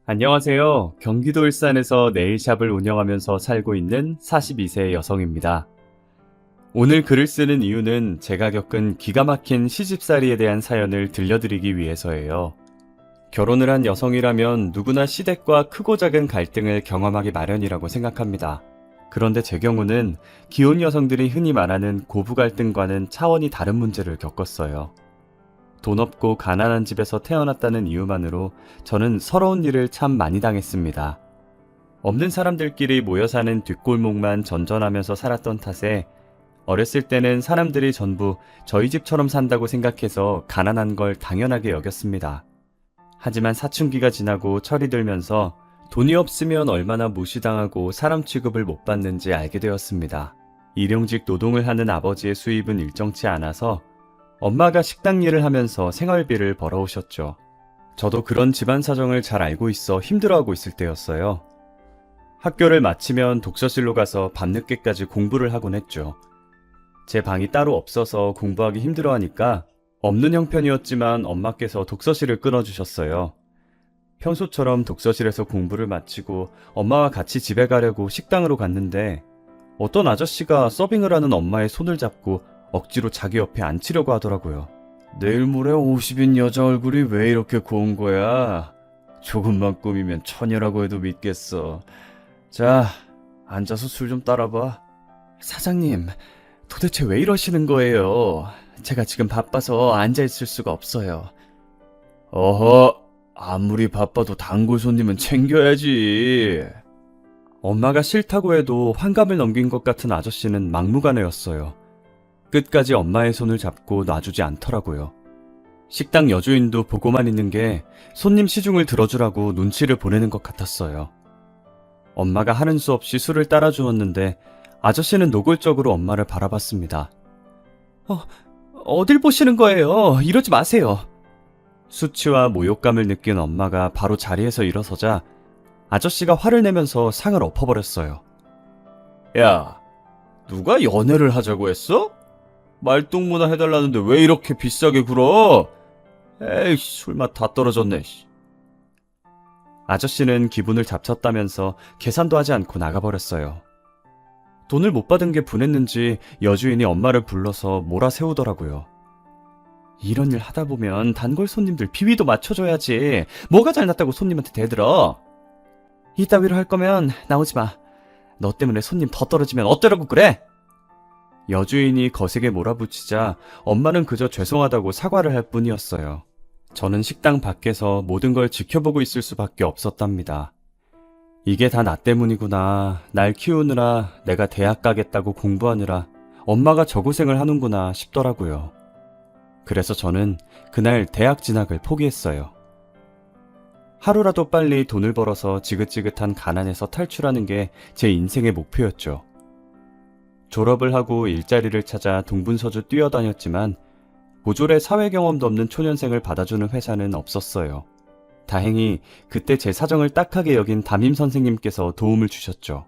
안녕하세요. 경기도 일산에서 네일샵을 운영하면서 살고 있는 42세 여성입니다. 오늘 글을 쓰는 이유는 제가 겪은 기가 막힌 시집살이에 대한 사연을 들려드리기 위해서예요. 결혼을 한 여성이라면 누구나 시댁과 크고 작은 갈등을 경험하기 마련이라고 생각합니다. 그런데 제 경우는 기혼 여성들이 흔히 말하는 고부 갈등과는 차원이 다른 문제를 겪었어요. 돈 없고 가난한 집에서 태어났다는 이유만으로 저는 서러운 일을 참 많이 당했습니다. 없는 사람들끼리 모여 사는 뒷골목만 전전하면서 살았던 탓에 어렸을 때는 사람들이 전부 저희 집처럼 산다고 생각해서 가난한 걸 당연하게 여겼습니다. 하지만 사춘기가 지나고 철이 들면서 돈이 없으면 얼마나 무시당하고 사람 취급을 못 받는지 알게 되었습니다. 일용직 노동을 하는 아버지의 수입은 일정치 않아서 엄마가 식당 일을 하면서 생활비를 벌어오셨죠. 저도 그런 집안 사정을 잘 알고 있어 힘들어하고 있을 때였어요. 학교를 마치면 독서실로 가서 밤늦게까지 공부를 하곤 했죠. 제 방이 따로 없어서 공부하기 힘들어하니까 없는 형편이었지만 엄마께서 독서실을 끊어주셨어요. 평소처럼 독서실에서 공부를 마치고 엄마와 같이 집에 가려고 식당으로 갔는데 어떤 아저씨가 서빙을 하는 엄마의 손을 잡고 억지로 자기 옆에 앉히려고 하더라고요. 내일 모레 50인 여자 얼굴이 왜 이렇게 고운 거야? 조금만 꾸미면 처녀라고 해도 믿겠어. 자, 앉아서 술 좀 따라봐. 사장님, 도대체 왜 이러시는 거예요? 제가 지금 바빠서 앉아있을 수가 없어요. 어허, 아무리 바빠도 단골 손님은 챙겨야지. 엄마가 싫다고 해도 환갑을 넘긴 것 같은 아저씨는 막무가내였어요. 끝까지 엄마의 손을 잡고 놔주지 않더라고요. 식당 여주인도 보고만 있는 게 손님 시중을 들어주라고 눈치를 보내는 것 같았어요. 엄마가 하는 수 없이 술을 따라주었는데 아저씨는 노골적으로 엄마를 바라봤습니다. 어딜 보시는 거예요? 이러지 마세요. 수치와 모욕감을 느낀 엄마가 바로 자리에서 일어서자 아저씨가 화를 내면서 상을 엎어버렸어요. 야, 누가 연애를 하자고 했어? 말동무나 해달라는데 왜 이렇게 비싸게 굴어? 에이, 술맛 다 떨어졌네. 아저씨는 기분을 잡쳤다면서 계산도 하지 않고 나가버렸어요. 돈을 못 받은 게 분했는지 여주인이 엄마를 불러서 몰아세우더라고요. 이런 일 하다 보면 단골 손님들 비위도 맞춰줘야지. 뭐가 잘났다고 손님한테 대들어? 이따위로 할 거면 나오지 마. 너 때문에 손님 더 떨어지면 어쩌라고 그래? 여주인이 거세게 몰아붙이자 엄마는 그저 죄송하다고 사과를 할 뿐이었어요. 저는 식당 밖에서 모든 걸 지켜보고 있을 수밖에 없었답니다. 이게 다 나 때문이구나. 날 키우느라 내가 대학 가겠다고 공부하느라 엄마가 저 고생을 하는구나 싶더라고요. 그래서 저는 그날 대학 진학을 포기했어요. 하루라도 빨리 돈을 벌어서 지긋지긋한 가난에서 탈출하는 게 제 인생의 목표였죠. 졸업을 하고 일자리를 찾아 동분서주 뛰어다녔지만 고졸의 사회 경험도 없는 초년생을 받아주는 회사는 없었어요. 다행히 그때 제 사정을 딱하게 여긴 담임 선생님께서 도움을 주셨죠.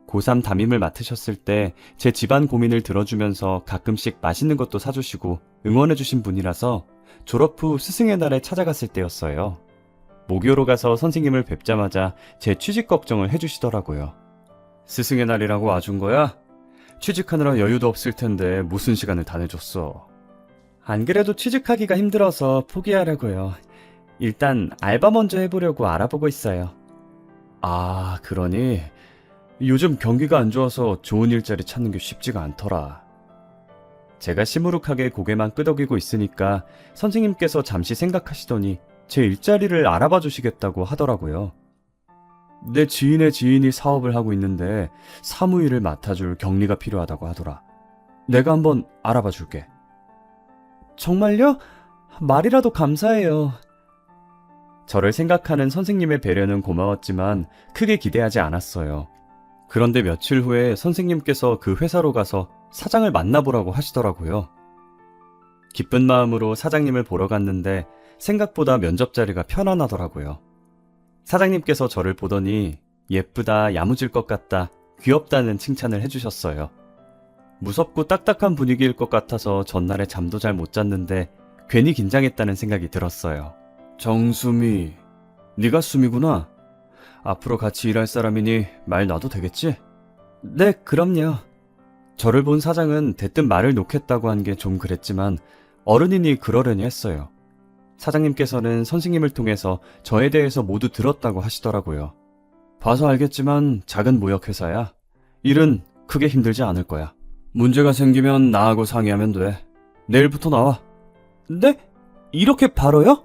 고3 담임을 맡으셨을 때 제 집안 고민을 들어주면서 가끔씩 맛있는 것도 사주시고 응원해주신 분이라서 졸업 후 스승의 날에 찾아갔을 때였어요. 모교로 가서 선생님을 뵙자마자 제 취직 걱정을 해주시더라고요. 스승의 날이라고 와준 거야? 취직하느라 여유도 없을 텐데 무슨 시간을 다 내줬어. 안 그래도 취직하기가 힘들어서 포기하려고요. 일단 알바 먼저 해보려고 알아보고 있어요. 아, 그러니? 요즘 경기가 안 좋아서 좋은 일자리 찾는 게 쉽지가 않더라. 제가 시무룩하게 고개만 끄덕이고 있으니까 선생님께서 잠시 생각하시더니 제 일자리를 알아봐 주시겠다고 하더라고요. 내 지인의 지인이 사업을 하고 있는데 사무일을 맡아줄 격리가 필요하다고 하더라. 내가 한번 알아봐 줄게. 정말요? 말이라도 감사해요. 저를 생각하는 선생님의 배려는 고마웠지만 크게 기대하지 않았어요. 그런데 며칠 후에 선생님께서 그 회사로 가서 사장을 만나보라고 하시더라고요. 기쁜 마음으로 사장님을 보러 갔는데 생각보다 면접 자리가 편안하더라고요. 사장님께서 저를 보더니 예쁘다, 야무질 것 같다, 귀엽다는 칭찬을 해주셨어요. 무섭고 딱딱한 분위기일 것 같아서 전날에 잠도 잘 못 잤는데 괜히 긴장했다는 생각이 들었어요. 정수미, 네가 수미구나. 앞으로 같이 일할 사람이니 말 놔도 되겠지? 네, 그럼요. 저를 본 사장은 대뜸 말을 놓겠다고 한 게 좀 그랬지만 어른이니 그러려니 했어요. 사장님께서는 선생님을 통해서 저에 대해서 모두 들었다고 하시더라고요. 봐서 알겠지만 작은 무역회사야. 일은 크게 힘들지 않을 거야. 문제가 생기면 나하고 상의하면 돼. 내일부터 나와. 네? 이렇게 바로요?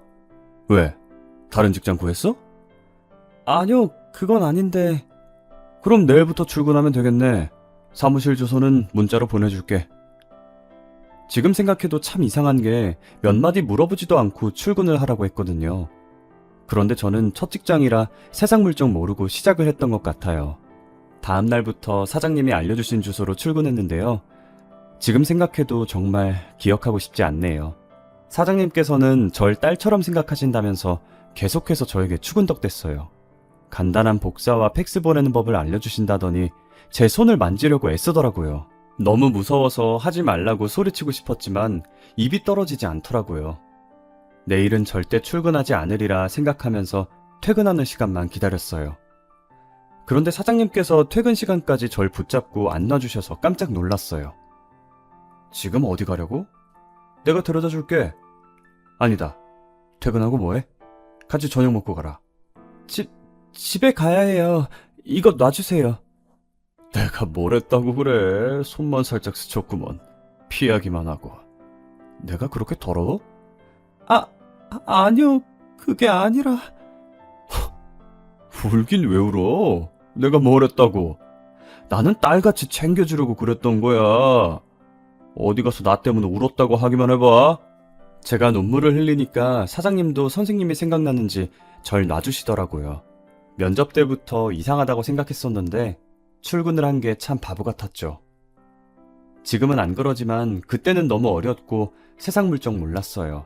왜? 다른 직장 구했어? 아니요, 그건 아닌데. 그럼 내일부터 출근하면 되겠네. 사무실 주소는 문자로 보내줄게. 지금 생각해도 참 이상한 게 몇 마디 물어보지도 않고 출근을 하라고 했거든요. 그런데 저는 첫 직장이라 세상 물정 모르고 시작을 했던 것 같아요. 다음 날부터 사장님이 알려주신 주소로 출근했는데요. 지금 생각해도 정말 기억하고 싶지 않네요. 사장님께서는 절 딸처럼 생각하신다면서 계속해서 저에게 추근덕댔어요. 간단한 복사와 팩스 보내는 법을 알려주신다더니 제 손을 만지려고 애쓰더라고요. 너무 무서워서 하지 말라고 소리치고 싶었지만 입이 떨어지지 않더라고요. 내일은 절대 출근하지 않으리라 생각하면서 퇴근하는 시간만 기다렸어요. 그런데 사장님께서 퇴근 시간까지 절 붙잡고 안 놔주셔서 깜짝 놀랐어요. 지금 어디 가려고? 내가 데려다 줄게. 아니다. 퇴근하고 뭐해? 같이 저녁 먹고 가라. 집에 가야 해요. 이거 놔주세요. 내가 뭘 했다고 그래. 손만 살짝 스쳤구먼. 피하기만 하고. 내가 그렇게 더러워? 아니요. 그게 아니라. 울긴 왜 울어? 내가 뭘 했다고. 나는 딸같이 챙겨주려고 그랬던 거야. 어디 가서 나 때문에 울었다고 하기만 해봐. 제가 눈물을 흘리니까 사장님도 선생님이 생각나는지 절 놔주시더라고요. 면접 때부터 이상하다고 생각했었는데 출근을 한 게 참 바보 같았죠. 지금은 안 그러지만 그때는 너무 어렸고 세상 물정 몰랐어요.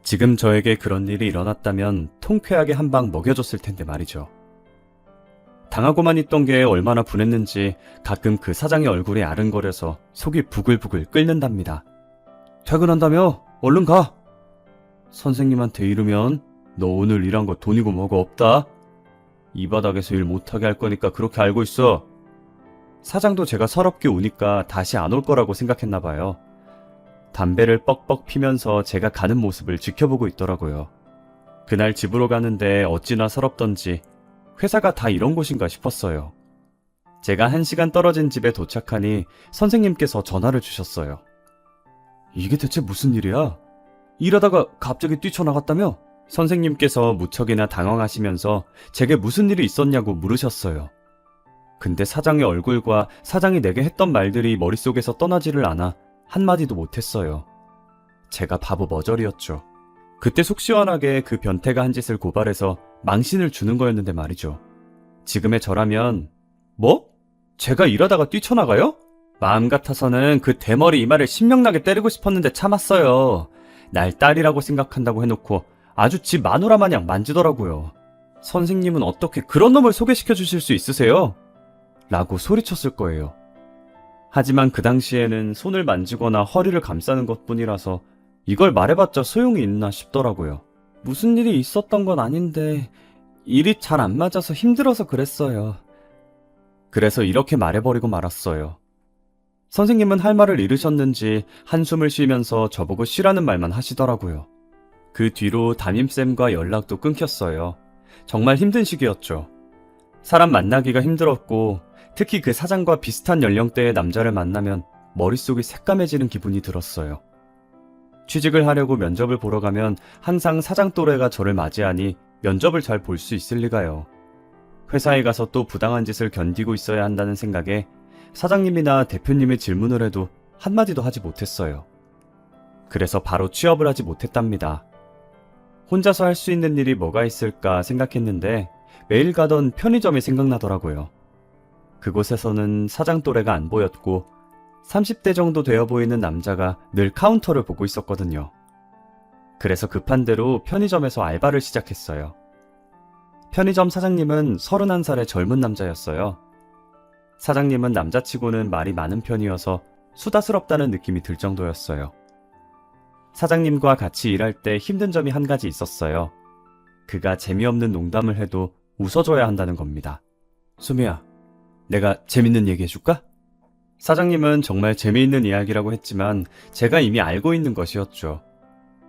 지금 저에게 그런 일이 일어났다면 통쾌하게 한 방 먹여줬을 텐데 말이죠. 당하고만 있던 게 얼마나 분했는지 가끔 그 사장의 얼굴이 아른거려서 속이 부글부글 끓는답니다. 퇴근한다며? 얼른 가! 선생님한테 이르면 너 오늘 일한 거 돈이고 뭐고 없다? 이 바닥에서 일 못하게 할 거니까 그렇게 알고 있어. 사장도 제가 서럽게 우니까 다시 안 올 거라고 생각했나 봐요. 담배를 뻑뻑 피면서 제가 가는 모습을 지켜보고 있더라고요. 그날 집으로 가는데 어찌나 서럽던지 회사가 다 이런 곳인가 싶었어요. 제가 1시간 떨어진 집에 도착하니 선생님께서 전화를 주셨어요. 이게 대체 무슨 일이야? 일하다가 갑자기 뛰쳐나갔다며? 선생님께서 무척이나 당황하시면서 제게 무슨 일이 있었냐고 물으셨어요. 근데 사장의 얼굴과 사장이 내게 했던 말들이 머릿속에서 떠나지를 않아 한마디도 못했어요. 제가 바보 머저리였죠. 그때 속 시원하게 그 변태가 한 짓을 고발해서 망신을 주는 거였는데 말이죠. 지금의 저라면 뭐? 제가 일하다가 뛰쳐나가요? 마음 같아서는 그 대머리 이마를 신명나게 때리고 싶었는데 참았어요. 날 딸이라고 생각한다고 해놓고 아주 지 마누라 마냥 만지더라고요. 선생님은 어떻게 그런 놈을 소개시켜 주실 수 있으세요? 라고 소리쳤을 거예요. 하지만 그 당시에는 손을 만지거나 허리를 감싸는 것뿐이라서 이걸 말해봤자 소용이 있나 싶더라고요. 무슨 일이 있었던 건 아닌데 일이 잘 안 맞아서 힘들어서 그랬어요. 그래서 이렇게 말해버리고 말았어요. 선생님은 할 말을 잃으셨는지 한숨을 쉬면서 저보고 쉬라는 말만 하시더라고요. 그 뒤로 담임쌤과 연락도 끊겼어요. 정말 힘든 시기였죠. 사람 만나기가 힘들었고 특히 그 사장과 비슷한 연령대의 남자를 만나면 머릿속이 새까매지는 기분이 들었어요. 취직을 하려고 면접을 보러 가면 항상 사장 또래가 저를 맞이하니 면접을 잘 볼 수 있을 리가요. 회사에 가서 또 부당한 짓을 견디고 있어야 한다는 생각에 사장님이나 대표님의 질문을 해도 한마디도 하지 못했어요. 그래서 바로 취업을 하지 못했답니다. 혼자서 할 수 있는 일이 뭐가 있을까 생각했는데 매일 가던 편의점이 생각나더라고요. 그곳에서는 사장 또래가 안 보였고 30대 정도 되어 보이는 남자가 늘 카운터를 보고 있었거든요. 그래서 급한 대로 편의점에서 알바를 시작했어요. 편의점 사장님은 31살의 젊은 남자였어요. 사장님은 남자치고는 말이 많은 편이어서 수다스럽다는 느낌이 들 정도였어요. 사장님과 같이 일할 때 힘든 점이 한 가지 있었어요. 그가 재미없는 농담을 해도 웃어줘야 한다는 겁니다. 수미야, 내가 재밌는 얘기 해줄까? 사장님은 정말 재미있는 이야기라고 했지만 제가 이미 알고 있는 것이었죠.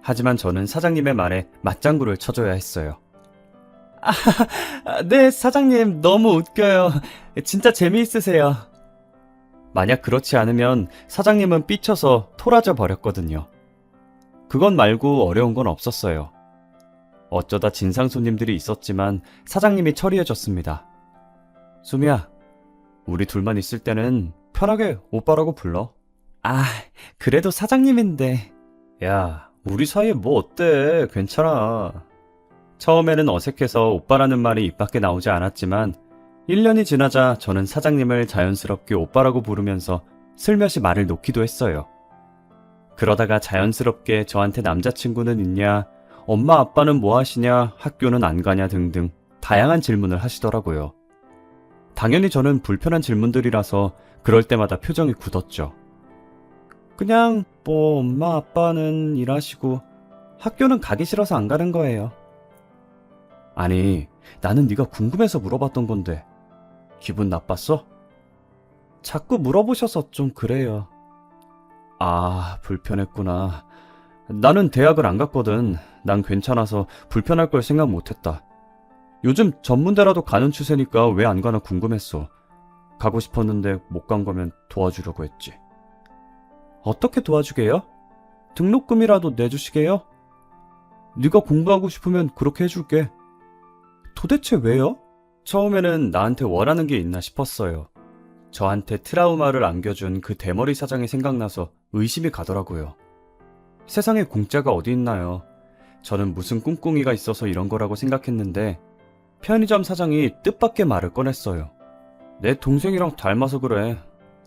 하지만 저는 사장님의 말에 맞장구를 쳐줘야 했어요. 네, 사장님 너무 웃겨요. 진짜 재미있으세요. 만약 그렇지 않으면 사장님은 삐쳐서 토라져 버렸거든요. 그건 말고 어려운 건 없었어요. 어쩌다 진상 손님들이 있었지만 사장님이 처리해줬습니다. 수미야, 우리 둘만 있을 때는 편하게 오빠라고 불러. 아, 그래도 사장님인데. 야, 우리 사이에 뭐 어때? 괜찮아. 처음에는 어색해서 오빠라는 말이 입 밖에 나오지 않았지만 1년이 지나자 저는 사장님을 자연스럽게 오빠라고 부르면서 슬며시 말을 놓기도 했어요. 그러다가 자연스럽게 저한테 남자친구는 있냐, 엄마 아빠는 뭐 하시냐, 학교는 안 가냐 등등 다양한 질문을 하시더라고요. 당연히 저는 불편한 질문들이라서 그럴 때마다 표정이 굳었죠. 그냥 뭐 엄마 아빠는 일하시고 학교는 가기 싫어서 안 가는 거예요. 아니, 나는 네가 궁금해서 물어봤던 건데 기분 나빴어? 자꾸 물어보셔서 좀 그래요. 아, 불편했구나. 나는 대학을 안 갔거든. 난 괜찮아서 불편할 걸 생각 못했다. 요즘 전문대라도 가는 추세니까 왜 안 가나 궁금했어. 가고 싶었는데 못 간 거면 도와주려고 했지. 어떻게 도와주게요? 등록금이라도 내주시게요? 네가 공부하고 싶으면 그렇게 해줄게. 도대체 왜요? 처음에는 나한테 원하는 게 있나 싶었어요. 저한테 트라우마를 안겨준 그 대머리 사장이 생각나서 의심이 가더라고요. 세상에 공짜가 어디 있나요? 저는 무슨 꿍꿍이가 있어서 이런 거라고 생각했는데 편의점 사장이 뜻밖의 말을 꺼냈어요. 내 동생이랑 닮아서 그래.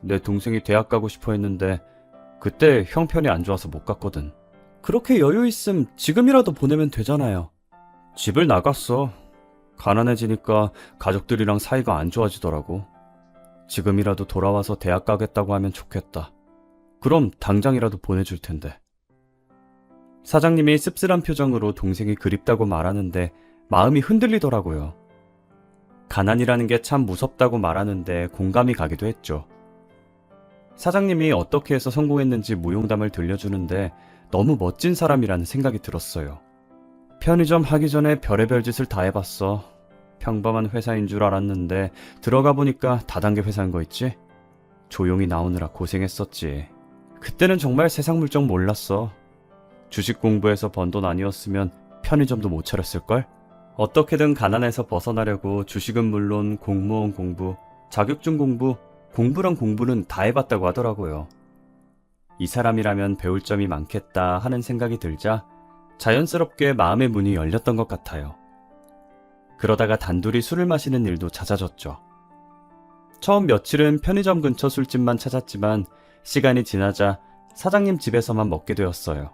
내 동생이 대학 가고 싶어 했는데 그때 형편이 안 좋아서 못 갔거든. 그렇게 여유 있음 지금이라도 보내면 되잖아요. 집을 나갔어. 가난해지니까 가족들이랑 사이가 안 좋아지더라고. 지금이라도 돌아와서 대학 가겠다고 하면 좋겠다. 그럼 당장이라도 보내줄 텐데. 사장님이 씁쓸한 표정으로 동생이 그립다고 말하는데 마음이 흔들리더라고요. 가난이라는 게 참 무섭다고 말하는데 공감이 가기도 했죠. 사장님이 어떻게 해서 성공했는지 무용담을 들려주는데 너무 멋진 사람이라는 생각이 들었어요. 편의점 하기 전에 별의별 짓을 다 해봤어. 평범한 회사인 줄 알았는데 들어가 보니까 다단계 회사인 거 있지? 조용히 나오느라 고생했었지. 그때는 정말 세상 물정 몰랐어. 주식 공부해서 번 돈 아니었으면 편의점도 못 차렸을걸? 어떻게든 가난에서 벗어나려고 주식은 물론 공무원 공부, 자격증 공부, 공부랑 공부는 다 해봤다고 하더라고요. 이 사람이라면 배울 점이 많겠다 하는 생각이 들자 자연스럽게 마음의 문이 열렸던 것 같아요. 그러다가 단둘이 술을 마시는 일도 잦아졌죠. 처음 며칠은 편의점 근처 술집만 찾았지만 시간이 지나자 사장님 집에서만 먹게 되었어요.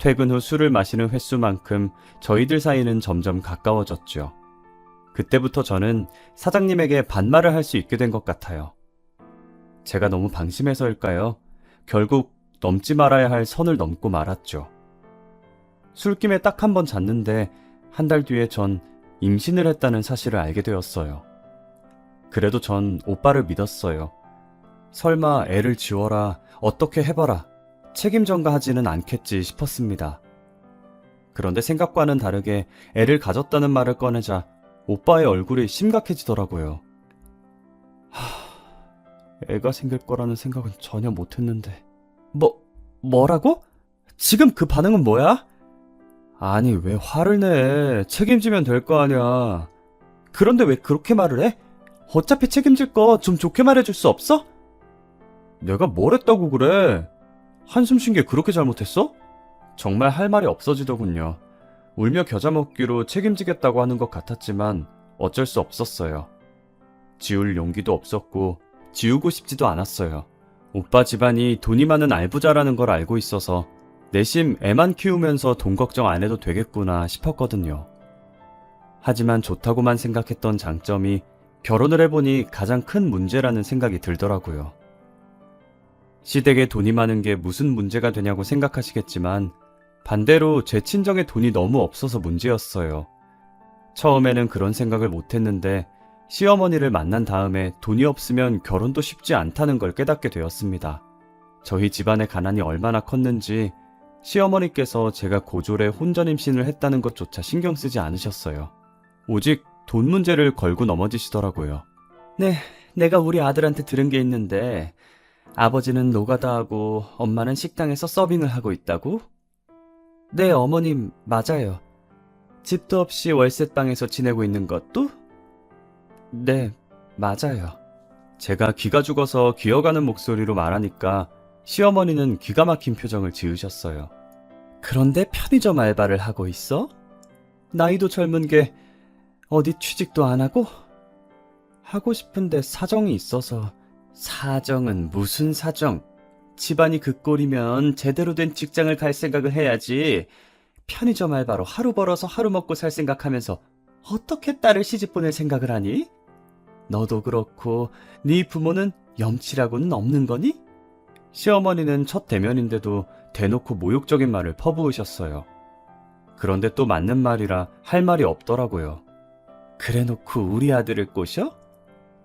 퇴근 후 술을 마시는 횟수만큼 저희들 사이는 점점 가까워졌죠. 그때부터 저는 사장님에게 반말을 할 수 있게 된 것 같아요. 제가 너무 방심해서일까요? 결국 넘지 말아야 할 선을 넘고 말았죠. 술김에 딱 한 번 잤는데 한 달 뒤에 전 임신을 했다는 사실을 알게 되었어요. 그래도 전 오빠를 믿었어요. 설마 애를 지워라, 어떻게 해봐라, 책임 전가하지는 않겠지 싶었습니다. 그런데 생각과는 다르게 애를 가졌다는 말을 꺼내자 오빠의 얼굴이 심각해지더라고요. 애가 생길 거라는 생각은 전혀 못했는데. 뭐라고? 지금 그 반응은 뭐야? 아니, 왜 화를 내? 책임지면 될 거 아니야. 그런데 왜 그렇게 말을 해? 어차피 책임질 거 좀 좋게 말해줄 수 없어? 내가 뭘 했다고 그래? 한숨 쉰 게 그렇게 잘못했어? 정말 할 말이 없어지더군요. 울며 겨자 먹기로 책임지겠다고 하는 것 같았지만 어쩔 수 없었어요. 지울 용기도 없었고 지우고 싶지도 않았어요. 오빠 집안이 돈이 많은 알부자라는 걸 알고 있어서 내심 애만 키우면서 돈 걱정 안 해도 되겠구나 싶었거든요. 하지만 좋다고만 생각했던 장점이 결혼을 해보니 가장 큰 문제라는 생각이 들더라고요. 시댁에 돈이 많은 게 무슨 문제가 되냐고 생각하시겠지만 반대로 제 친정에 돈이 너무 없어서 문제였어요. 처음에는 그런 생각을 못했는데 시어머니를 만난 다음에 돈이 없으면 결혼도 쉽지 않다는 걸 깨닫게 되었습니다. 저희 집안의 가난이 얼마나 컸는지 시어머니께서 제가 고졸에 혼전 임신을 했다는 것조차 신경 쓰지 않으셨어요. 오직 돈 문제를 걸고 넘어지시더라고요. 네, 내가 우리 아들한테 들은 게 있는데 아버지는 노가다하고 엄마는 식당에서 서빙을 하고 있다고? 네, 어머님, 맞아요. 집도 없이 월세방에서 지내고 있는 것도? 네, 맞아요. 제가 기가 죽어서 기어가는 목소리로 말하니까 시어머니는 기가 막힌 표정을 지으셨어요. 그런데 편의점 알바를 하고 있어? 나이도 젊은 게 어디 취직도 안 하고? 하고 싶은데 사정이 있어서. 사정은 무슨 사정? 집안이 그 꼴이면 제대로 된 직장을 갈 생각을 해야지. 편의점 알바로 하루 벌어서 하루 먹고 살 생각하면서 어떻게 딸을 시집 보낼 생각을 하니? 너도 그렇고 네 부모는 염치라고는 없는 거니? 시어머니는 첫 대면인데도 대놓고 모욕적인 말을 퍼부으셨어요. 그런데 또 맞는 말이라 할 말이 없더라고요. 그래놓고 우리 아들을 꼬셔?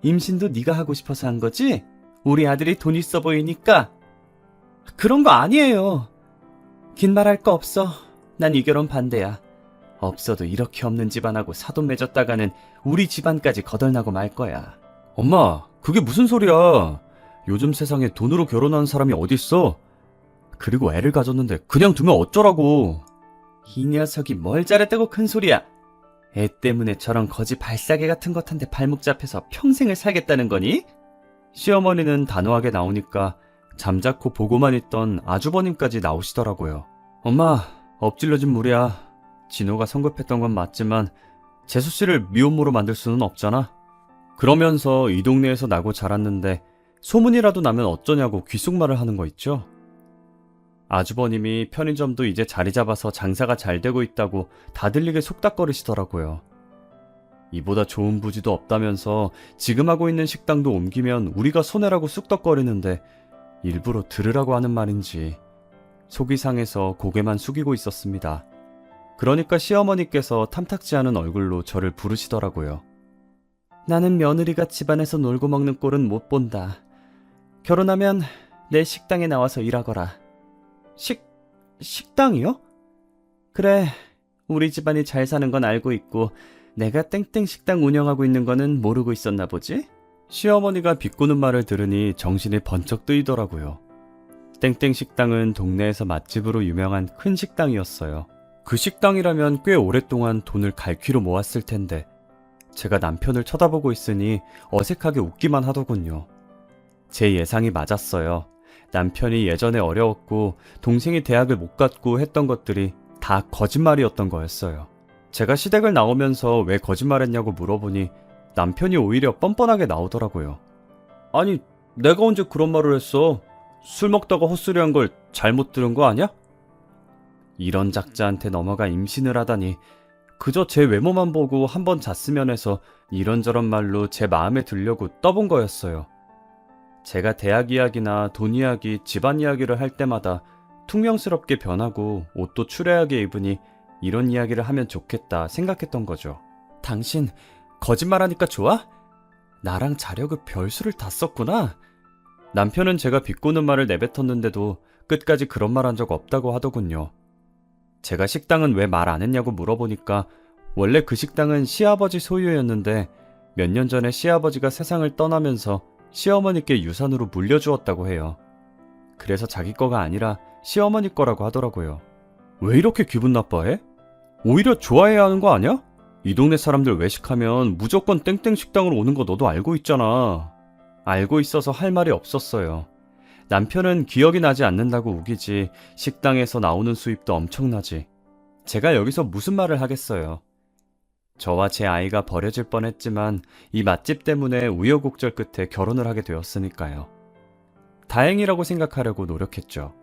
임신도 네가 하고 싶어서 한 거지? 우리 아들이 돈 있어 보이니까? 그런 거 아니에요. 긴 말 할 거 없어. 난 이 결혼 반대야. 없어도 이렇게 없는 집안하고 사돈 맺었다가는 우리 집안까지 거덜나고 말 거야. 엄마, 그게 무슨 소리야? 요즘 세상에 돈으로 결혼하는 사람이 어딨어? 그리고 애를 가졌는데 그냥 두면 어쩌라고. 이 녀석이 뭘 잘했다고 큰 소리야. 애 때문에 저런 거지 발사개 같은 것한테 발목 잡혀서 평생을 살겠다는 거니? 시어머니는 단호하게 나오니까 잠자코 보고만 있던 아주버님까지 나오시더라고요. 엄마, 엎질러진 물이야. 진호가 성급했던 건 맞지만 재수 씨를 미혼모로 만들 수는 없잖아. 그러면서 이 동네에서 나고 자랐는데 소문이라도 나면 어쩌냐고 귓속말을 하는 거 있죠. 아주버님이 편의점도 이제 자리 잡아서 장사가 잘 되고 있다고 다 들리게 속닥거리시더라고요. 이보다 좋은 부지도 없다면서 지금 하고 있는 식당도 옮기면 우리가 손해라고 쑥덕거리는데 일부러 들으라고 하는 말인지 속이 상해서 고개만 숙이고 있었습니다. 그러니까 시어머니께서 탐탁지 않은 얼굴로 저를 부르시더라고요. 나는 며느리가 집안에서 놀고 먹는 꼴은 못 본다. 결혼하면 내 식당에 나와서 일하거라. 식당이요? 그래, 우리 집안이 잘 사는 건 알고 있고 내가 땡땡 식당 운영하고 있는 거는 모르고 있었나 보지? 시어머니가 비꼬는 말을 들으니 정신이 번쩍 뜨이더라고요. 땡땡 식당은 동네에서 맛집으로 유명한 큰 식당이었어요. 그 식당이라면 꽤 오랫동안 돈을 갈퀴로 모았을 텐데 제가 남편을 쳐다보고 있으니 어색하게 웃기만 하더군요. 제 예상이 맞았어요. 남편이 예전에 어려웠고 동생이 대학을 못 갔고 했던 것들이 다 거짓말이었던 거였어요. 제가 시댁을 나오면서 왜 거짓말했냐고 물어보니 남편이 오히려 뻔뻔하게 나오더라고요. 아니, 내가 언제 그런 말을 했어? 술 먹다가 헛소리한 걸 잘못 들은 거 아니야? 이런 작자한테 넘어가 임신을 하다니 그저 제 외모만 보고 한번 잤으면 해서 이런저런 말로 제 마음에 들려고 떠본 거였어요. 제가 대학 이야기나 돈 이야기, 집안 이야기를 할 때마다 퉁명스럽게 변하고 옷도 추레하게 입으니 이런 이야기를 하면 좋겠다 생각했던 거죠. 당신 거짓말하니까 좋아? 나랑 자려고 별수를 다 썼구나. 남편은 제가 비꼬는 말을 내뱉었는데도 끝까지 그런 말 한 적 없다고 하더군요. 제가 식당은 왜 말 안 했냐고 물어보니까 원래 그 식당은 시아버지 소유였는데 몇 년 전에 시아버지가 세상을 떠나면서 시어머니께 유산으로 물려주었다고 해요. 그래서 자기 거가 아니라 시어머니 거라고 하더라고요. 왜 이렇게 기분 나빠해? 오히려 좋아해야 하는 거 아니야? 이 동네 사람들 외식하면 무조건 땡땡 식당으로 오는 거 너도 알고 있잖아. 알고 있어서 할 말이 없었어요. 남편은 기억이 나지 않는다고 우기지 식당에서 나오는 수입도 엄청나지. 제가 여기서 무슨 말을 하겠어요. 저와 제 아이가 버려질 뻔했지만 이 맛집 때문에 우여곡절 끝에 결혼을 하게 되었으니까요. 다행이라고 생각하려고 노력했죠.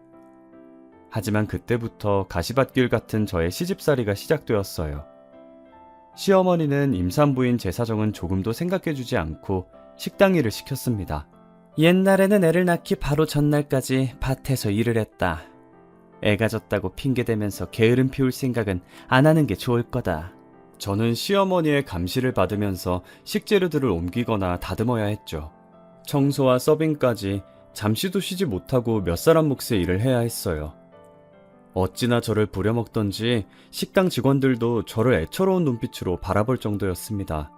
하지만 그때부터 가시밭길 같은 저의 시집살이가 시작되었어요. 시어머니는 임산부인 제 사정은 조금도 생각해주지 않고 식당 일을 시켰습니다. 옛날에는 애를 낳기 바로 전날까지 밭에서 일을 했다. 애 가졌다고 핑계대면서 게으름 피울 생각은 안 하는 게 좋을 거다. 저는 시어머니의 감시를 받으면서 식재료들을 옮기거나 다듬어야 했죠. 청소와 서빙까지 잠시도 쉬지 못하고 몇 사람 몫의 일을 해야 했어요. 어찌나 저를 부려먹던지 식당 직원들도 저를 애처로운 눈빛으로 바라볼 정도였습니다.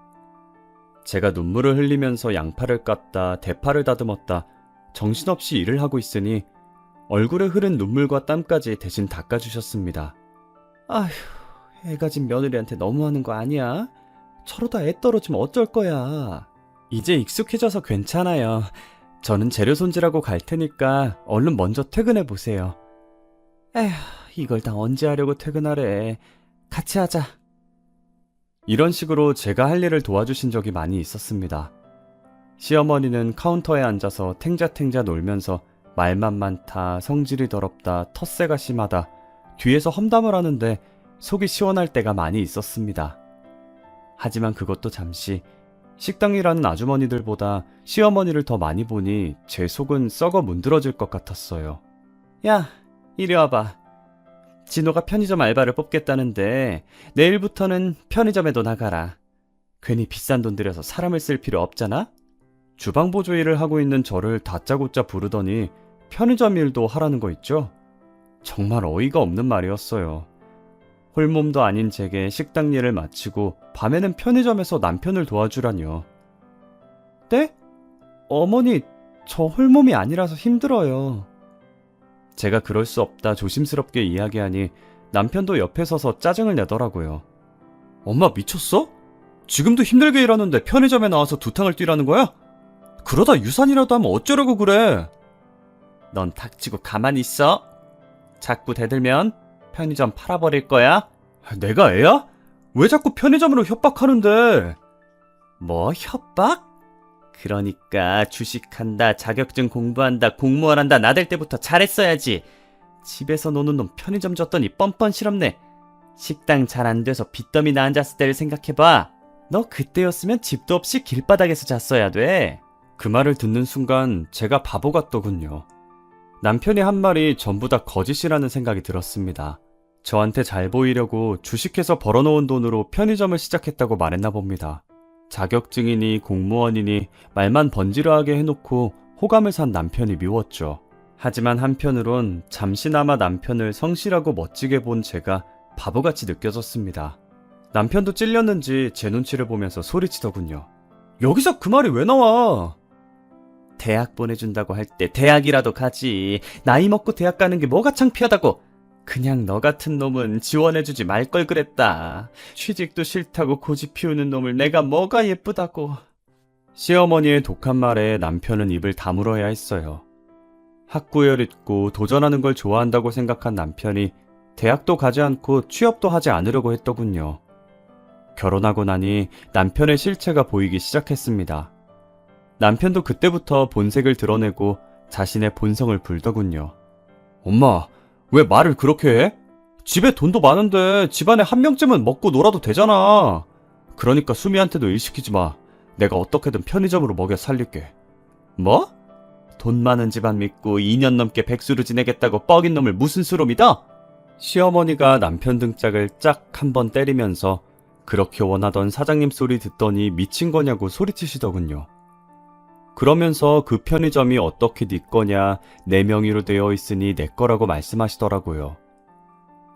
제가 눈물을 흘리면서 양파를 깠다, 대파를 다듬었다, 정신없이 일을 하고 있으니 얼굴에 흐른 눈물과 땀까지 대신 닦아주셨습니다. 아휴, 애 가진 며느리한테 너무하는 거 아니야? 저러다 애 떨어지면 어쩔 거야. 이제 익숙해져서 괜찮아요. 저는 재료 손질하고 갈 테니까 얼른 먼저 퇴근해 보세요. 에휴, 이걸 다 언제 하려고 퇴근하래. 같이 하자. 이런 식으로 제가 할 일을 도와주신 적이 많이 있었습니다. 시어머니는 카운터에 앉아서 탱자탱자 놀면서 말만 많다, 성질이 더럽다, 텃세가 심하다, 뒤에서 험담을 하는데 속이 시원할 때가 많이 있었습니다. 하지만 그것도 잠시, 식당 일하는 아주머니들보다 시어머니를 더 많이 보니 제 속은 썩어 문드러질 것 같았어요. 야, 이리 와봐. 진호가 편의점 알바를 뽑겠다는데 내일부터는 편의점에도 나가라. 괜히 비싼 돈 들여서 사람을 쓸 필요 없잖아? 주방 보조 일을 하고 있는 저를 다짜고짜 부르더니 편의점 일도 하라는 거 있죠? 정말 어이가 없는 말이었어요. 홀몸도 아닌 제게 식당 일을 마치고 밤에는 편의점에서 남편을 도와주라니요. 네? 어머니, 저 홀몸이 아니라서 힘들어요. 제가 그럴 수 없다 조심스럽게 이야기하니 남편도 옆에 서서 짜증을 내더라고요. 엄마 미쳤어? 지금도 힘들게 일하는데 편의점에 나와서 두탕을 뛰라는 거야? 그러다 유산이라도 하면 어쩌려고 그래? 넌 닥치고 가만히 있어. 자꾸 대들면 편의점 팔아버릴 거야. 내가 애야? 왜 자꾸 편의점으로 협박하는데? 뭐 협박? 그러니까 주식한다, 자격증 공부한다, 공무원 한다 나댈 때부터 잘했어야지. 집에서 노는 놈 편의점 줬더니 뻔뻔 실없네. 식당 잘 안 돼서 빚더미 나 앉았을 때를 생각해봐. 너 그때였으면 집도 없이 길바닥에서 잤어야 돼. 그 말을 듣는 순간 제가 바보 같더군요. 남편이 한 말이 전부 다 거짓이라는 생각이 들었습니다. 저한테 잘 보이려고 주식해서 벌어놓은 돈으로 편의점을 시작했다고 말했나 봅니다. 자격증이니 공무원이니 말만 번지르하게 해놓고 호감을 산 남편이 미웠죠. 하지만 한편으론 잠시나마 남편을 성실하고 멋지게 본 제가 바보같이 느껴졌습니다. 남편도 찔렸는지 제 눈치를 보면서 소리치더군요. 여기서 그 말이 왜 나와? 대학 보내준다고 할 때 대학이라도 가지. 나이 먹고 대학 가는 게 뭐가 창피하다고. 그냥 너 같은 놈은 지원해주지 말 걸 그랬다. 취직도 싫다고 고집 피우는 놈을 내가 뭐가 예쁘다고. 시어머니의 독한 말에 남편은 입을 다물어야 했어요. 학구열 있고 도전하는 걸 좋아한다고 생각한 남편이 대학도 가지 않고 취업도 하지 않으려고 했더군요. 결혼하고 나니 남편의 실체가 보이기 시작했습니다. 남편도 그때부터 본색을 드러내고 자신의 본성을 불더군요. 엄마, 왜 말을 그렇게 해? 집에 돈도 많은데 집안에 한 명쯤은 먹고 놀아도 되잖아. 그러니까 수미한테도 일 시키지 마. 내가 어떻게든 편의점으로 먹여 살릴게. 뭐? 돈 많은 집안 믿고 2년 넘게 백수로 지내겠다고 뻐긴 놈을 무슨 수로 믿어? 시어머니가 남편 등짝을 짝 한 번 때리면서 그렇게 원하던 사장님 소리 듣더니 미친 거냐고 소리치시더군요. 그러면서 그 편의점이 어떻게 네 거냐, 내 명의로 되어 있으니 내 거라고 말씀하시더라고요.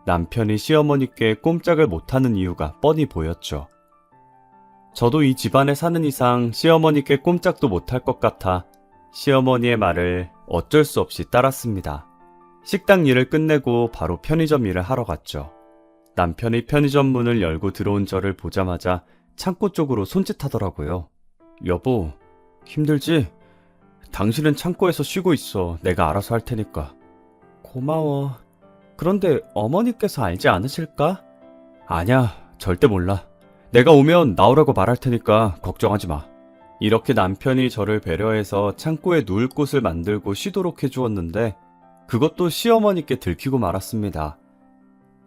남편이 시어머니께 꼼짝을 못하는 이유가 뻔히 보였죠. 저도 이 집안에 사는 이상 시어머니께 꼼짝도 못할 것 같아 시어머니의 말을 어쩔 수 없이 따랐습니다. 식당 일을 끝내고 바로 편의점 일을 하러 갔죠. 남편이 편의점 문을 열고 들어온 저를 보자마자 창고 쪽으로 손짓하더라고요. 여보, 힘들지? 당신은 창고에서 쉬고 있어. 내가 알아서 할 테니까. 고마워. 그런데 어머니께서 알지 않으실까? 아냐, 절대 몰라. 내가 오면 나오라고 말할 테니까 걱정하지 마. 이렇게 남편이 저를 배려해서 창고에 누울 곳을 만들고 쉬도록 해주었는데 그것도 시어머니께 들키고 말았습니다.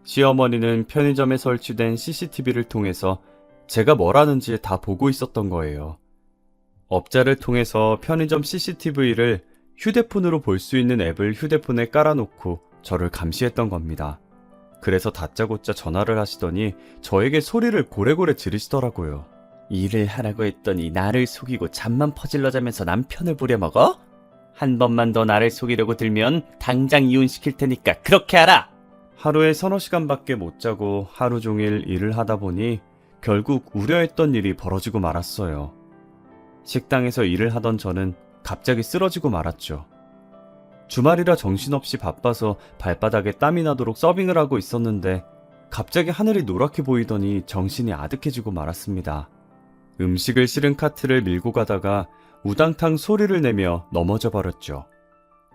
시어머니는 편의점에 설치된 CCTV를 통해서 제가 뭘 하는지 다 보고 있었던 거예요. 업자를 통해서 편의점 CCTV를 휴대폰으로 볼 수 있는 앱을 휴대폰에 깔아놓고 저를 감시했던 겁니다. 그래서 다짜고짜 전화를 하시더니 저에게 소리를 고래고래 지르시더라고요. 일을 하라고 했더니 나를 속이고 잠만 퍼질러 자면서 남편을 부려먹어? 한 번만 더 나를 속이려고 들면 당장 이혼시킬 테니까 그렇게 하라! 하루에 서너 시간밖에 못 자고 하루 종일 일을 하다 보니 결국 우려했던 일이 벌어지고 말았어요. 식당에서 일을 하던 저는 갑자기 쓰러지고 말았죠. 주말이라 정신없이 바빠서 발바닥에 땀이 나도록 서빙을 하고 있었는데 갑자기 하늘이 노랗게 보이더니 정신이 아득해지고 말았습니다. 음식을 실은 카트를 밀고 가다가 우당탕 소리를 내며 넘어져 버렸죠.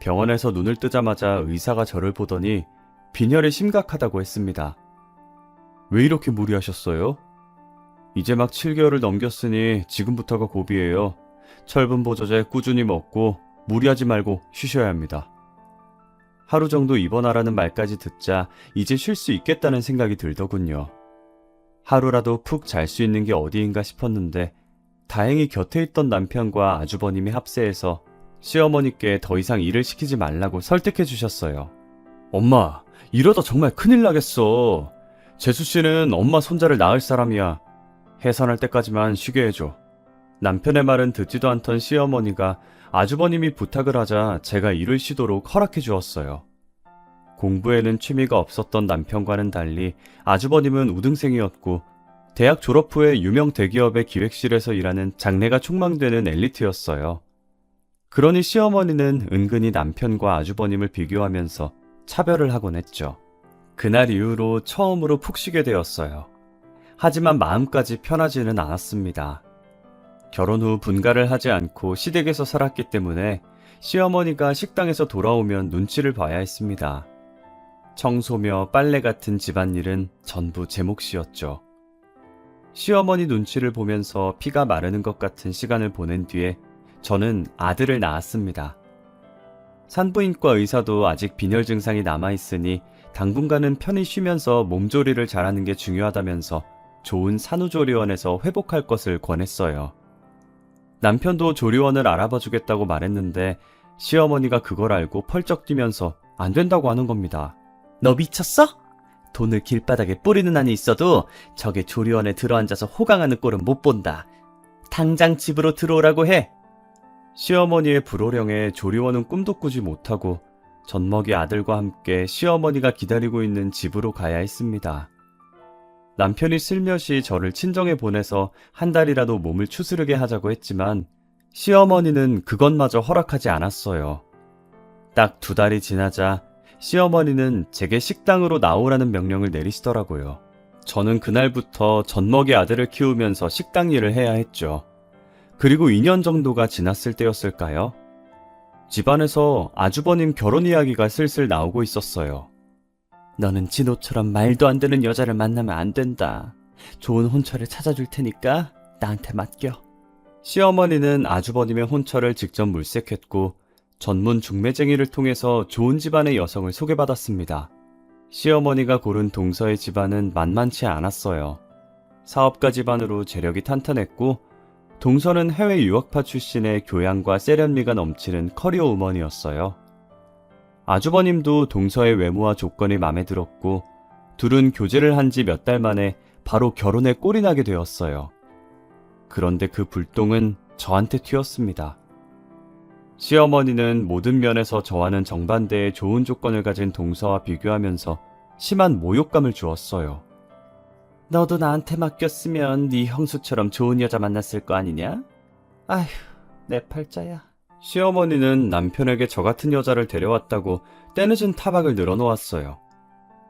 병원에서 눈을 뜨자마자 의사가 저를 보더니 빈혈이 심각하다고 했습니다. 왜 이렇게 무리하셨어요? 이제 막 7개월을 넘겼으니 지금부터가 고비예요. 철분 보조제 꾸준히 먹고 무리하지 말고 쉬셔야 합니다. 하루 정도 입원하라는 말까지 듣자 이제 쉴 수 있겠다는 생각이 들더군요. 하루라도 푹 잘 수 있는 게 어디인가 싶었는데 다행히 곁에 있던 남편과 아주버님이 합세해서 시어머니께 더 이상 일을 시키지 말라고 설득해 주셨어요. 엄마, 이러다 정말 큰일 나겠어. 재수씨는 엄마 손자를 낳을 사람이야. 해산할 때까지만 쉬게 해줘. 남편의 말은 듣지도 않던 시어머니가 아주버님이 부탁을 하자 제가 일을 쉬도록 허락해 주었어요. 공부에는 취미가 없었던 남편과는 달리 아주버님은 우등생이었고 대학 졸업 후에 유명 대기업의 기획실에서 일하는 장래가 촉망되는 엘리트였어요. 그러니 시어머니는 은근히 남편과 아주버님을 비교하면서 차별을 하곤 했죠. 그날 이후로 처음으로 푹 쉬게 되었어요. 하지만 마음까지 편하지는 않았습니다. 결혼 후 분가를 하지 않고 시댁에서 살았기 때문에 시어머니가 식당에서 돌아오면 눈치를 봐야 했습니다. 청소며 빨래 같은 집안일은 전부 제 몫이었죠. 시어머니 눈치를 보면서 피가 마르는 것 같은 시간을 보낸 뒤에 저는 아들을 낳았습니다. 산부인과 의사도 아직 빈혈 증상이 남아있으니 당분간은 편히 쉬면서 몸조리를 잘하는 게 중요하다면서 좋은 산후조리원에서 회복할 것을 권했어요. 남편도 조리원을 알아봐 주겠다고 말했는데 시어머니가 그걸 알고 펄쩍 뛰면서 안 된다고 하는 겁니다. 너 미쳤어? 돈을 길바닥에 뿌리는 한이 있어도 저게 조리원에 들어앉아서 호강하는 꼴은 못 본다. 당장 집으로 들어오라고 해. 시어머니의 불호령에 조리원은 꿈도 꾸지 못하고 젖먹이 아들과 함께 시어머니가 기다리고 있는 집으로 가야 했습니다. 남편이 슬며시 저를 친정에 보내서 한 달이라도 몸을 추스르게 하자고 했지만 시어머니는 그것마저 허락하지 않았어요. 딱 2달이 지나자 시어머니는 제게 식당으로 나오라는 명령을 내리시더라고요. 저는 그날부터 젖먹이 아들을 키우면서 식당 일을 해야 했죠. 그리고 2년 정도가 지났을 때였을까요? 집안에서 아주버님 결혼 이야기가 슬슬 나오고 있었어요. 너는 진호처럼 말도 안 되는 여자를 만나면 안 된다. 좋은 혼처를 찾아줄 테니까 나한테 맡겨. 시어머니는 아주버님의 혼처를 직접 물색했고 전문 중매쟁이를 통해서 좋은 집안의 여성을 소개받았습니다. 시어머니가 고른 동서의 집안은 만만치 않았어요. 사업가 집안으로 재력이 탄탄했고 동서는 해외 유학파 출신의 교양과 세련미가 넘치는 커리어 우먼이었어요. 아주버님도 동서의 외모와 조건이 마음에 들었고 둘은 교제를 한 지 몇 달 만에 바로 결혼에 꼴이 나게 되었어요. 그런데 그 불똥은 저한테 튀었습니다. 시어머니는 모든 면에서 저와는 정반대의 좋은 조건을 가진 동서와 비교하면서 심한 모욕감을 주었어요. 너도 나한테 맡겼으면 네 형수처럼 좋은 여자 만났을 거 아니냐? 아휴, 내 팔자야. 시어머니는 남편에게 저 같은 여자를 데려왔다고 때늦은 타박을 늘어놓았어요.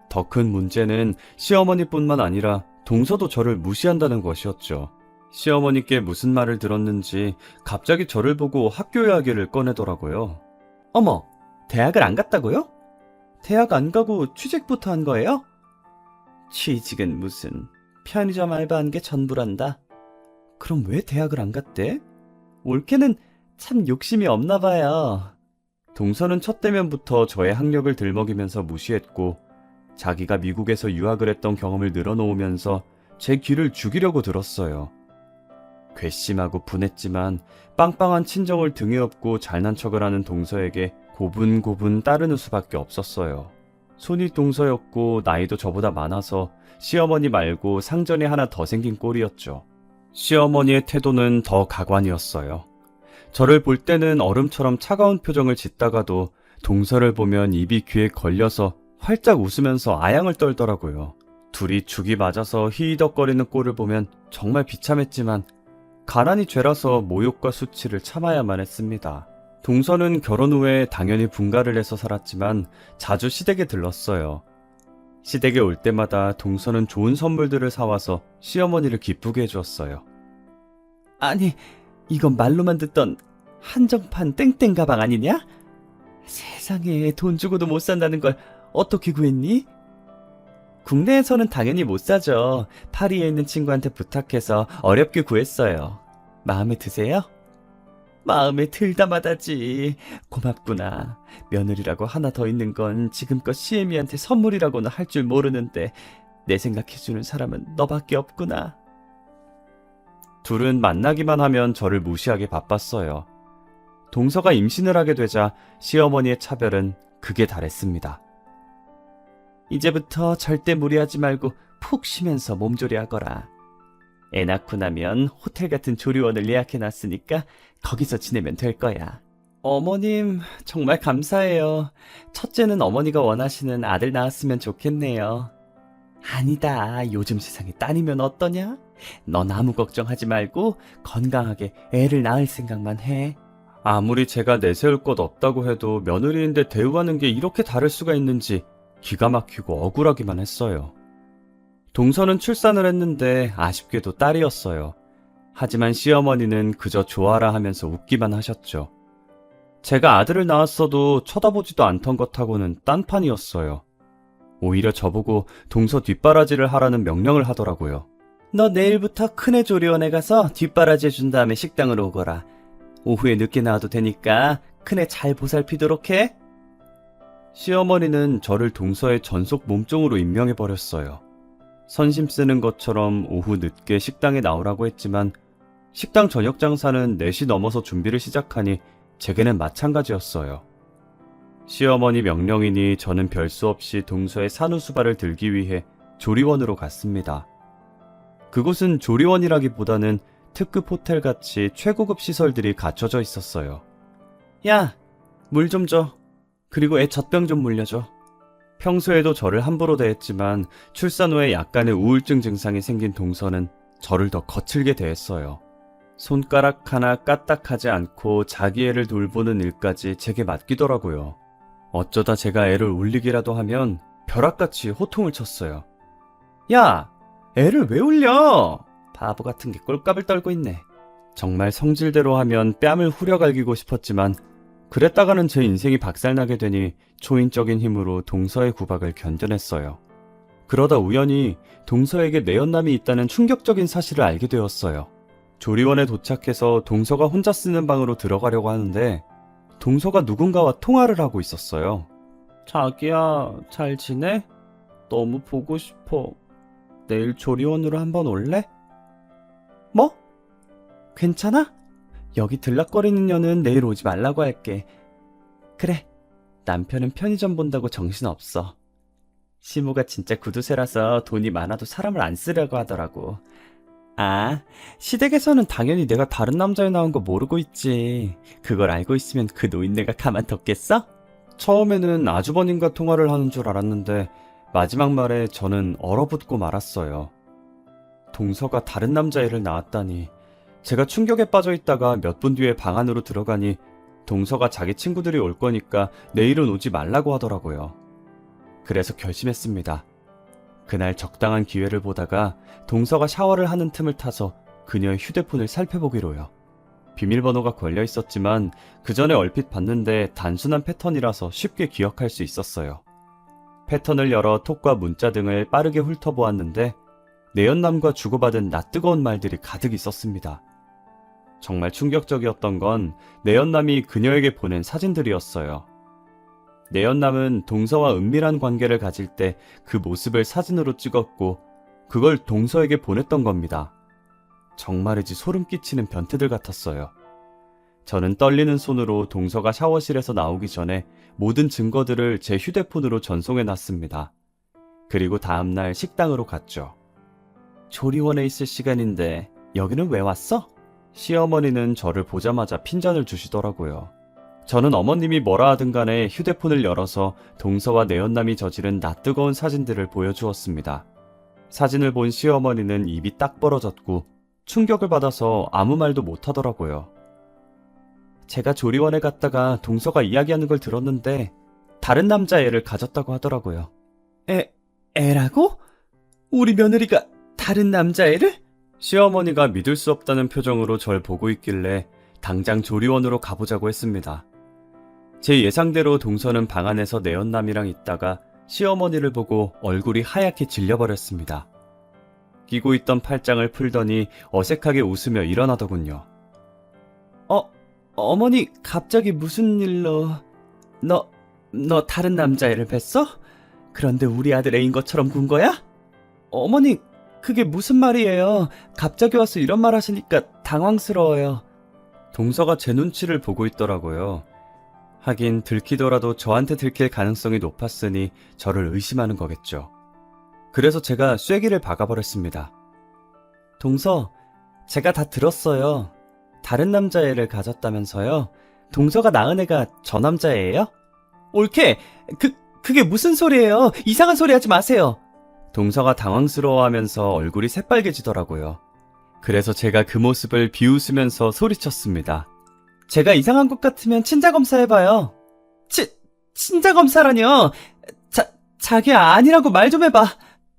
더 큰 문제는 시어머니뿐만 아니라 동서도 저를 무시한다는 것이었죠. 시어머니께 무슨 말을 들었는지 갑자기 저를 보고 학교 이야기를 꺼내더라고요. 어머, 대학을 안 갔다고요? 대학 안 가고 취직부터 한 거예요? 취직은 무슨, 편의점 알바한 게 전부란다. 그럼 왜 대학을 안 갔대? 올케는 참 욕심이 없나 봐요. 동서는 첫 대면부터 저의 학력을 들먹이면서 무시했고 자기가 미국에서 유학을 했던 경험을 늘어놓으면서 제 귀를 죽이려고 들었어요. 괘씸하고 분했지만 빵빵한 친정을 등에 업고 잘난 척을 하는 동서에게 고분고분 따르는 수밖에 없었어요. 손이 동서였고 나이도 저보다 많아서 시어머니 말고 상전이 하나 더 생긴 꼴이었죠. 시어머니의 태도는 더 가관이었어요. 저를 볼 때는 얼음처럼 차가운 표정을 짓다가도 동서를 보면 입이 귀에 걸려서 활짝 웃으면서 아양을 떨더라고요. 둘이 죽이 맞아서 히히덕거리는 꼴을 보면 정말 비참했지만 가난이 죄라서 모욕과 수치를 참아야만 했습니다. 동서는 결혼 후에 당연히 분가를 해서 살았지만 자주 시댁에 들렀어요. 시댁에 올 때마다 동서는 좋은 선물들을 사와서 시어머니를 기쁘게 해주었어요. 아니, 이건 말로만 듣던 한정판 땡땡 가방 아니냐? 세상에, 돈 주고도 못 산다는 걸 어떻게 구했니? 국내에서는 당연히 못 사죠. 파리에 있는 친구한테 부탁해서 어렵게 구했어요. 마음에 드세요? 마음에 들다마다지. 고맙구나. 며느리라고 하나 더 있는 건 지금껏 시애미한테 선물이라고는 할 줄 모르는데 내 생각해주는 사람은 너밖에 없구나. 둘은 만나기만 하면 저를 무시하게 바빴어요. 동서가 임신을 하게 되자 시어머니의 차별은 극에 달했습니다. 이제부터 절대 무리하지 말고 푹 쉬면서 몸조리하거라. 애 낳고 나면 호텔 같은 조리원을 예약해놨으니까 거기서 지내면 될 거야. 어머님, 정말 감사해요. 첫째는 어머니가 원하시는 아들 낳았으면 좋겠네요. 아니다. 요즘 세상에 딸이면 어떠냐? 넌 아무 걱정하지 말고 건강하게 애를 낳을 생각만 해. 아무리 제가 내세울 것 없다고 해도 며느리인데 대우하는 게 이렇게 다를 수가 있는지 기가 막히고 억울하기만 했어요. 동서는 출산을 했는데 아쉽게도 딸이었어요. 하지만 시어머니는 그저 좋아라 하면서 웃기만 하셨죠. 제가 아들을 낳았어도 쳐다보지도 않던 것하고는 딴판이었어요. 오히려 저보고 동서 뒷바라지를 하라는 명령을 하더라고요. 너 내일부터 큰애 조리원에 가서 뒷바라지 해준 다음에 식당으로 오거라. 오후에 늦게 나와도 되니까 큰애 잘 보살피도록 해. 시어머니는 저를 동서의 전속 몸종으로 임명해버렸어요. 선심 쓰는 것처럼 오후 늦게 식당에 나오라고 했지만 식당 저녁 장사는 4시 넘어서 준비를 시작하니 제게는 마찬가지였어요. 시어머니 명령이니 저는 별수 없이 동서의 산후수발을 들기 위해 조리원으로 갔습니다. 그곳은 조리원이라기보다는 특급 호텔같이 최고급 시설들이 갖춰져 있었어요. 야, 물 좀 줘. 그리고 애 젖병 좀 물려줘. 평소에도 저를 함부로 대했지만 출산 후에 약간의 우울증 증상이 생긴 동서는 저를 더 거칠게 대했어요. 손가락 하나 까딱하지 않고 자기 애를 돌보는 일까지 제게 맡기더라고요. 어쩌다 제가 애를 울리기라도 하면 벼락같이 호통을 쳤어요. 야! 애를 왜 울려? 바보 같은 게 꼴값을 떨고 있네. 정말 성질대로 하면 뺨을 후려갈기고 싶었지만 그랬다가는 제 인생이 박살나게 되니 초인적인 힘으로 동서의 구박을 견뎌냈어요. 그러다 우연히 동서에게 내연남이 있다는 충격적인 사실을 알게 되었어요. 조리원에 도착해서 동서가 혼자 쓰는 방으로 들어가려고 하는데 동서가 누군가와 통화를 하고 있었어요. 자기야, 잘 지내? 너무 보고 싶어. 내일 조리원으로 한번 올래? 뭐? 괜찮아? 여기 들락거리는 년은 내일 오지 말라고 할게. 그래, 남편은 편의점 본다고 정신없어. 시모가 진짜 구두쇠라서 돈이 많아도 사람을 안 쓰려고 하더라고. 아, 시댁에서는 당연히 내가 다른 남자에 나온 거 모르고 있지. 그걸 알고 있으면 그 노인네가 가만뒀겠어? 처음에는 아주버님과 통화를 하는 줄 알았는데 마지막 말에 저는 얼어붙고 말았어요. 동서가 다른 남자애를 낳았다니. 제가 충격에 빠져 있다가 몇 분 뒤에 방 안으로 들어가니 동서가 자기 친구들이 올 거니까 내일은 오지 말라고 하더라고요. 그래서 결심했습니다. 그날 적당한 기회를 보다가 동서가 샤워를 하는 틈을 타서 그녀의 휴대폰을 살펴보기로요. 비밀번호가 걸려 있었지만 그 전에 얼핏 봤는데 단순한 패턴이라서 쉽게 기억할 수 있었어요. 패턴을 열어 톡과 문자 등을 빠르게 훑어보았는데 내연남과 주고받은 낯뜨거운 말들이 가득 있었습니다. 정말 충격적이었던 건 내연남이 그녀에게 보낸 사진들이었어요. 내연남은 동서와 은밀한 관계를 가질 때 그 모습을 사진으로 찍었고 그걸 동서에게 보냈던 겁니다. 정말이지 소름 끼치는 변태들 같았어요. 저는 떨리는 손으로 동서가 샤워실에서 나오기 전에 모든 증거들을 제 휴대폰으로 전송해 놨습니다. 그리고 다음날 식당으로 갔죠. 조리원에 있을 시간인데 여기는 왜 왔어? 시어머니는 저를 보자마자 핀잔을 주시더라고요. 저는 어머님이 뭐라 하든 간에 휴대폰을 열어서 동서와 내연남이 저지른 낯뜨거운 사진들을 보여주었습니다. 사진을 본 시어머니는 입이 딱 벌어졌고 충격을 받아서 아무 말도 못하더라고요. 제가 조리원에 갔다가 동서가 이야기하는 걸 들었는데 다른 남자애를 가졌다고 하더라고요. 애라고? 우리 며느리가 다른 남자애를? 시어머니가 믿을 수 없다는 표정으로 절 보고 있길래 당장 조리원으로 가보자고 했습니다. 제 예상대로 동서는 방 안에서 내연남이랑 있다가 시어머니를 보고 얼굴이 하얗게 질려버렸습니다. 끼고 있던 팔짱을 풀더니 어색하게 웃으며 일어나더군요. 어머니 갑자기 무슨 일로... 너 다른 남자애를 뵀어? 그런데 우리 아들 애인 것처럼 군 거야? 어머니 그게 무슨 말이에요? 갑자기 와서 이런 말 하시니까 당황스러워요. 동서가 제 눈치를 보고 있더라고요. 하긴 들키더라도 저한테 들킬 가능성이 높았으니 저를 의심하는 거겠죠. 그래서 제가 쐐기를 박아버렸습니다. 동서, 제가 다 들었어요. 다른 남자애를 가졌다면서요? 동서가 낳은 애가 저 남자애예요? 옳게! 그게 무슨 소리예요? 이상한 소리 하지 마세요! 동서가 당황스러워하면서 얼굴이 새빨개지더라고요. 그래서 제가 그 모습을 비웃으면서 소리쳤습니다. 제가 이상한 것 같으면 친자검사 해봐요. 친자검사라뇨? 자기야 아니라고 말 좀 해봐.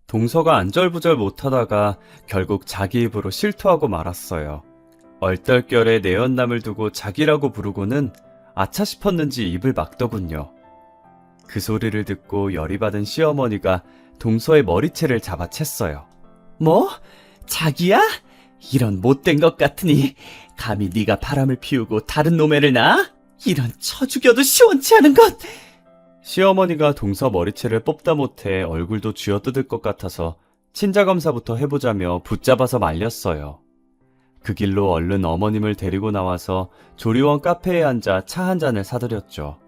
동서가 안절부절 못하다가 결국 자기 입으로 실토하고 말았어요. 얼떨결에 내연남을 두고 자기라고 부르고는 아차 싶었는지 입을 막더군요. 그 소리를 듣고 열이 받은 시어머니가 동서의 머리채를 잡아챘어요. 뭐? 자기야? 이런 못된 것 같으니 감히 네가 바람을 피우고 다른 놈애를 낳아? 이런 쳐죽여도 시원치 않은 것! 시어머니가 동서 머리채를 뽑다 못해 얼굴도 쥐어뜯을 것 같아서 친자검사부터 해보자며 붙잡아서 말렸어요. 그 길로 얼른 어머님을 데리고 나와서 조리원 카페에 앉아 차 한 잔을 사드렸죠.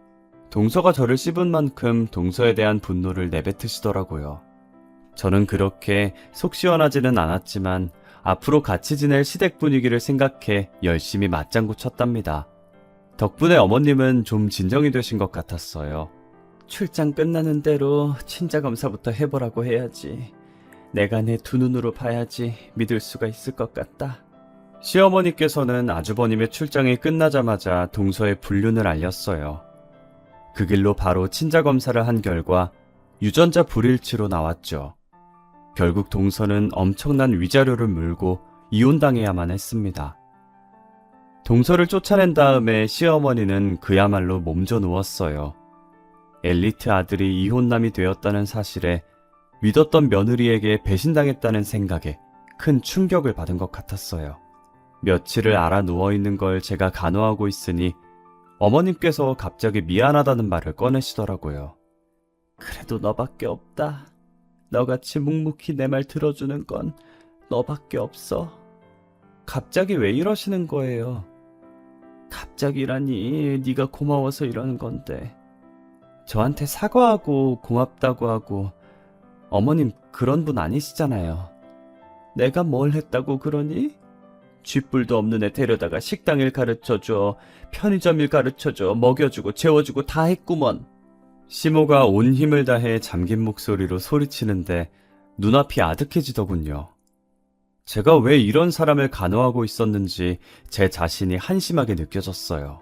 동서가 저를 씹은 만큼 동서에 대한 분노를 내뱉으시더라고요. 저는 그렇게 속 시원하지는 않았지만 앞으로 같이 지낼 시댁 분위기를 생각해 열심히 맞장구 쳤답니다. 덕분에 어머님은 좀 진정이 되신 것 같았어요. 출장 끝나는 대로 친자검사부터 해보라고 해야지. 내가 내 두 눈으로 봐야지 믿을 수가 있을 것 같다. 시어머니께서는 아주버님의 출장이 끝나자마자 동서의 불륜을 알렸어요. 그 길로 바로 친자검사를 한 결과 유전자 불일치로 나왔죠. 결국 동서는 엄청난 위자료를 물고 이혼당해야만 했습니다. 동서를 쫓아낸 다음에 시어머니는 그야말로 몸져 누웠어요. 엘리트 아들이 이혼남이 되었다는 사실에 믿었던 며느리에게 배신당했다는 생각에 큰 충격을 받은 것 같았어요. 며칠을 알아 누워있는 걸 제가 간호하고 있으니 어머님께서 갑자기 미안하다는 말을 꺼내시더라고요. 그래도 너밖에 없다. 너같이 묵묵히 내 말 들어주는 건 너밖에 없어. 갑자기 왜 이러시는 거예요? 갑자기라니 네가 고마워서 이러는 건데. 저한테 사과하고 고맙다고 하고 어머님 그런 분 아니시잖아요. 내가 뭘 했다고 그러니? 쥐뿔도 없는 애 데려다가 식당 일 가르쳐줘, 편의점 일 가르쳐줘, 먹여주고 재워주고 다 했구먼. 시모가 온 힘을 다해 잠긴 목소리로 소리치는데 눈앞이 아득해지더군요. 제가 왜 이런 사람을 간호하고 있었는지 제 자신이 한심하게 느껴졌어요.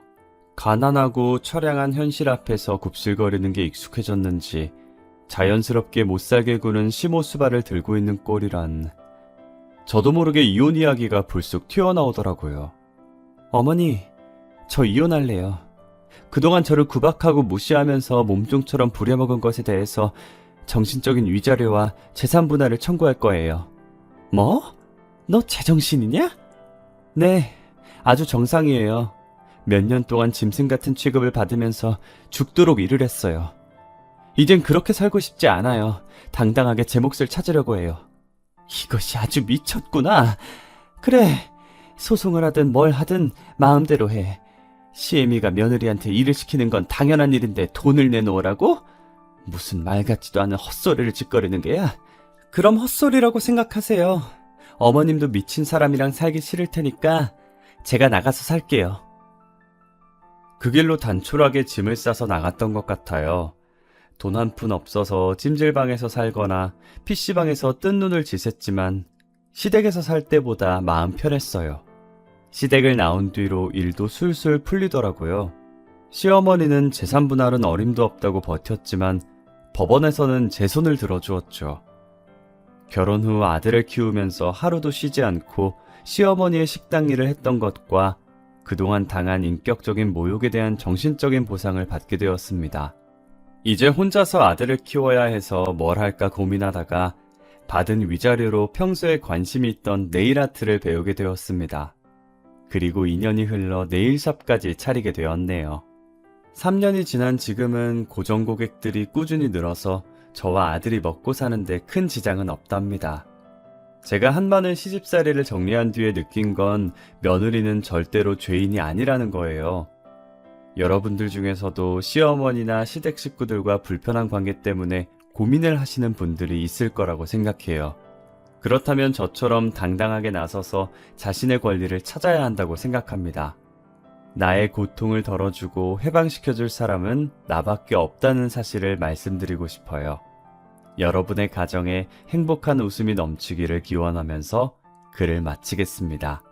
가난하고 처량한 현실 앞에서 굽실거리는 게 익숙해졌는지 자연스럽게 못살게 구는 시모 수발을 들고 있는 꼴이란. 저도 모르게 이혼 이야기가 불쑥 튀어나오더라고요. 어머니, 저 이혼할래요. 그동안 저를 구박하고 무시하면서 몸종처럼 부려먹은 것에 대해서 정신적인 위자료와 재산 분할을 청구할 거예요. 뭐? 너 제정신이냐? 네, 아주 정상이에요. 몇 년 동안 짐승 같은 취급을 받으면서 죽도록 일을 했어요. 이젠 그렇게 살고 싶지 않아요. 당당하게 제 몫을 찾으려고 해요. 이것이 아주 미쳤구나. 그래, 소송을 하든 뭘 하든 마음대로 해. 시애미가 며느리한테 일을 시키는 건 당연한 일인데 돈을 내놓으라고? 무슨 말 같지도 않은 헛소리를 짓거리는 게야? 그럼 헛소리라고 생각하세요. 어머님도 미친 사람이랑 살기 싫을 테니까 제가 나가서 살게요. 그 길로 단촐하게 짐을 싸서 나갔던 것 같아요. 돈 한 푼 없어서 찜질방에서 살거나 PC방에서 뜬 눈을 지샜지만 시댁에서 살 때보다 마음 편했어요. 시댁을 나온 뒤로 일도 술술 풀리더라고요. 시어머니는 재산 분할은 어림도 없다고 버텼지만 법원에서는 제 손을 들어주었죠. 결혼 후 아들을 키우면서 하루도 쉬지 않고 시어머니의 식당 일을 했던 것과 그동안 당한 인격적인 모욕에 대한 정신적인 보상을 받게 되었습니다. 이제 혼자서 아들을 키워야 해서 뭘 할까 고민하다가 받은 위자료로 평소에 관심이 있던 네일아트를 배우게 되었습니다. 그리고 2년이 흘러 네일샵까지 차리게 되었네요. 3년이 지난 지금은 고정 고객들이 꾸준히 늘어서 저와 아들이 먹고 사는데 큰 지장은 없답니다. 제가 한많은 시집살이를 정리한 뒤에 느낀 건 며느리는 절대로 죄인이 아니라는 거예요. 여러분들 중에서도 시어머니나 시댁 식구들과 불편한 관계 때문에 고민을 하시는 분들이 있을 거라고 생각해요. 그렇다면 저처럼 당당하게 나서서 자신의 권리를 찾아야 한다고 생각합니다. 나의 고통을 덜어주고 해방시켜줄 사람은 나밖에 없다는 사실을 말씀드리고 싶어요. 여러분의 가정에 행복한 웃음이 넘치기를 기원하면서 글을 마치겠습니다.